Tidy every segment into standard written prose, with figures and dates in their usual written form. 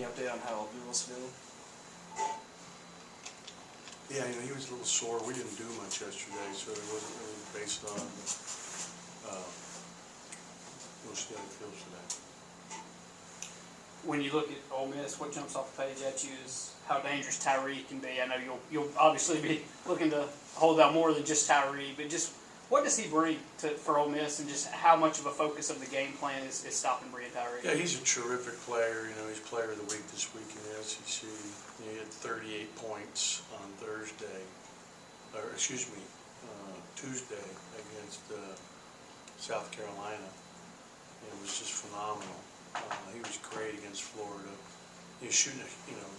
Any update on how Douglas feeling? Yeah, he was a little sore. We didn't do much yesterday, so it wasn't really based on we'll see how he feels today. When you look at Ole Miss, what jumps off the page at you is how dangerous Tyreke can be. I know you'll obviously be looking to hold out more than just Tyreke, but just what does he bring for Ole Miss, and just how much of a focus of the game plan is stopping Tyreke? Yeah, he's a terrific player. He's Player of the Week this week in the SEC. He had 38 points on Tuesday against South Carolina. It was just phenomenal. He was great against Florida. He was shooting a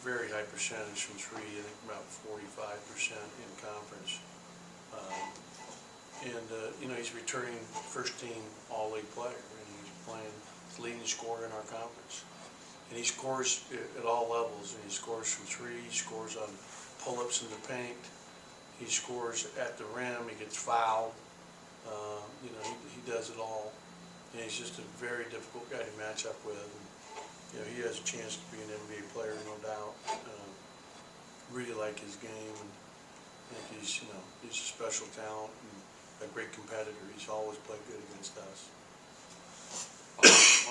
very high percentage from three. I think about 45% in conference. He's returning first-team All-League player, and he's leading scorer in our conference. And he scores at all levels. And he scores from three. He scores on pull-ups in the paint. He scores at the rim. He gets fouled. He does it all. And he's just a very difficult guy to match up with. And, he has a chance to be an NBA player, no doubt. Really like his game, and I think he's a special talent and a great competitor. He's always played good against us.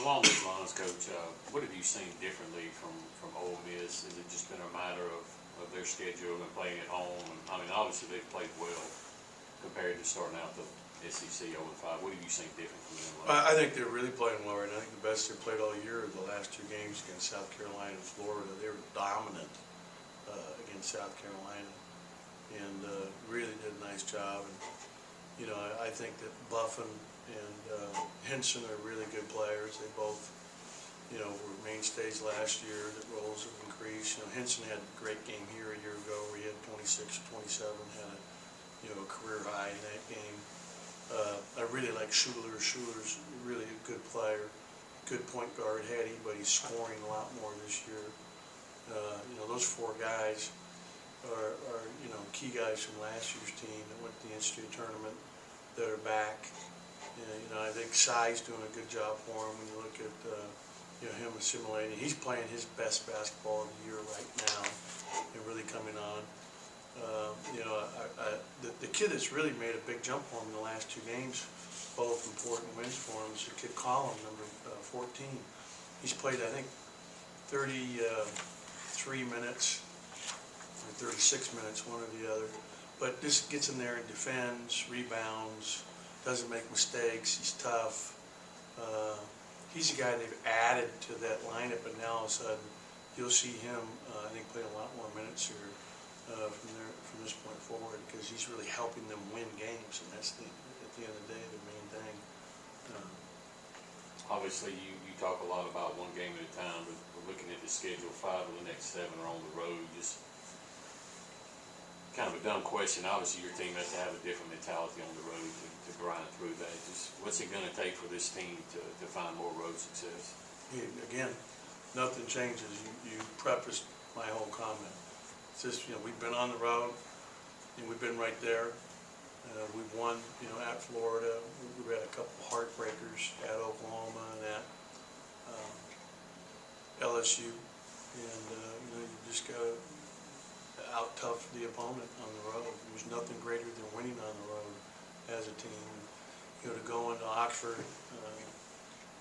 Along those lines, Coach, what have you seen differently from Ole Miss? Has it just been a matter of their schedule and playing at home? And, obviously they've played well compared to starting out the SEC 0-5. What have you seen different from them? I think they're really playing well right now. I think the best they've played all year are the last two games against South Carolina and Florida. They were dominant against South Carolina and really did a nice job. And, I think that Buffin and Henson are really good players. They both, were mainstays last year. The roles have increased. Henson had a great game here a year ago where he had 26, 27, had a career high in that game. I really like Schuler. Schuler's really a good player, good point guard, heady, but he's scoring a lot more this year. Those four guys are key guys from last year's team that went to the NCAA tournament that are back. I think Cy's doing a good job for him when you look at him assimilating. He's playing his best basketball of the year right now and really coming on. The kid that's really made a big jump for him in the last two games, both important wins for him, is the kid Collin, number 14. He's played, I think, 33 minutes or 36 minutes, one or the other. But this gets in there and defends, rebounds, doesn't make mistakes. He's tough. He's a guy they've added to that lineup, but now all of a sudden you'll see him, I think, play a lot more minutes here from this point forward, because he's really helping them win games, and that's at the end of the day the main thing. Obviously, you talk a lot about one game at a time, but we're looking at the schedule. 5 of the next 7 are on the road. Just kind of a dumb question. Obviously, your team has to have a different mentality on the road to grind through that. Just what's it going to take for this team to find more road success? Again, nothing changes. You prefaced my whole comment. It's just, we've been on the road, and we've been right there. We've won, at Florida. We've had a couple heartbreakers at Oklahoma and at LSU. And, you just got to out-tough the opponent on the road. There's nothing greater than winning on the road as a team. To go into Oxford,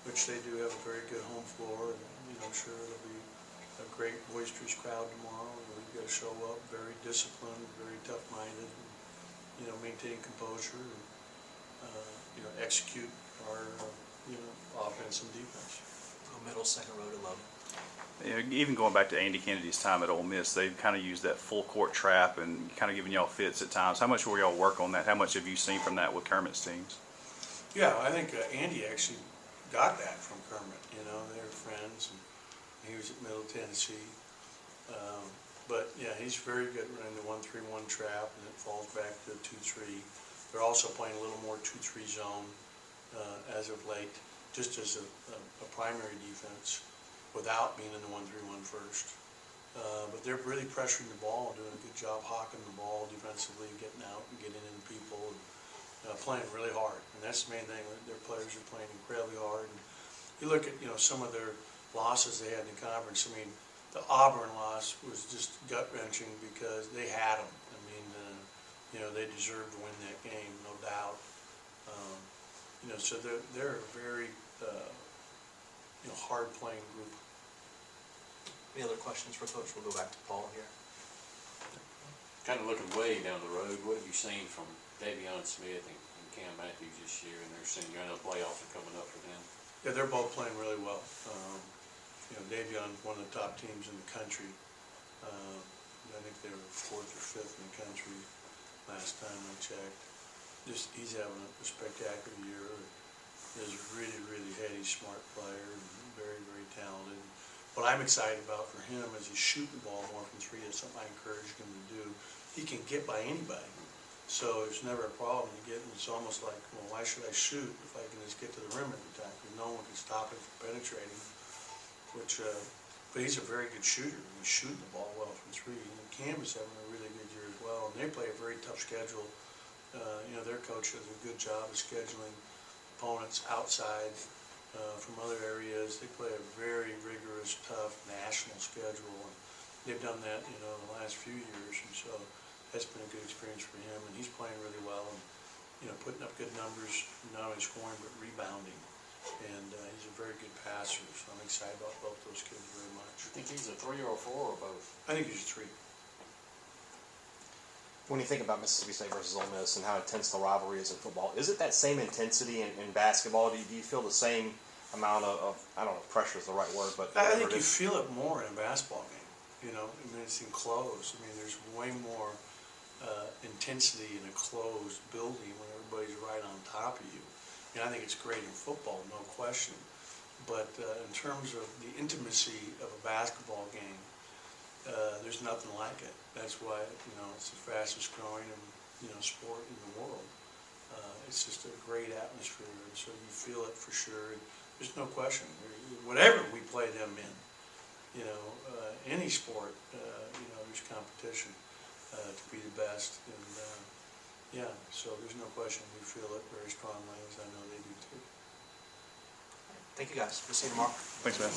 which they do have a very good home floor, and I'm sure it'll be a great boisterous crowd tomorrow. We've got to show up very disciplined, very tough-minded, and, maintain composure and execute our offense and defense. Middle, second row to love. Even going back to Andy Kennedy's time at Ole Miss, they've kind of used that full court trap and kind of giving y'all fits at times. How much will y'all work on that? How much have you seen from that with Kermit's teams? Yeah, I think Andy actually got that from Kermit. They were friends, and he was at Middle Tennessee. But yeah, he's very good running the 1-3-1 trap, and it falls back to 2-3. They're also playing a little more 2-3 zone as of late, just as a primary defense, without being in the 1-3-1 first. But they're really pressuring the ball, doing a good job hawking the ball defensively, getting out and getting in people, and playing really hard. And that's the main thing. Their players are playing incredibly hard. And you look at some of their losses they had in the conference. the Auburn loss was just gut wrenching because they had them. I mean, you know, they deserved to win that game, no doubt. You know, so they're a very you know, hard playing group. Any other questions for Coach? We'll go back to Paul here. Kind of looking way down the road, what have you seen from Davion Smith and Cam Matthews this year in their senior? I know playoffs are coming up for them. Yeah, they're both playing really well. You know, Davion's one of the top teams in the country. I think they were 4th or 5th in the country last time I checked. He's having a spectacular year. He's a really, really heady, smart player, and very, very talented. What I'm excited about for him is he's shooting the ball more from 3. That's something I encourage him to do. He can get by anybody, so there's never a problem to get. It's almost like, well, why should I shoot if I can just get to the rim every time? Because no one can stop him from penetrating. But he's a very good shooter. He's shooting the ball well from 3. And Cam is having a really good year as well. And they play a very tough schedule. You know, their coach does a good job of scheduling opponents outside from other areas. They play a very rigorous, tough national schedule. And they've done that, you know, in the last few years. And so that's been a good experience for him. And he's playing really well and, you know, putting up good numbers, not only scoring but rebounding. And he's a very good passer, so I'm excited about both those kids very much. You think he's a 3 or a 4 or both? I think he's a 3. When you think about Mississippi State versus Ole Miss and how intense the rivalry is in football, is it that same intensity in basketball? Do you feel the same amount of I don't know if pressure is the right word, but I think you feel it more in a basketball game. You know, I mean, it's enclosed. I mean, there's way more intensity in a closed building when everybody's right on top of you. And I think it's great in football, no question. But in terms of the intimacy of a basketball game, there's nothing like it. That's why, you know, it's the fastest growing, you know, sport in the world. It's just a great atmosphere, and so you feel it for sure. There's no question. Whatever we play them in, you know, any sport, you know, there's competition to be the best. And yeah, so there's no question we feel it very strongly, as I know they do too. Thank you, guys. We'll see you tomorrow. Thanks, man.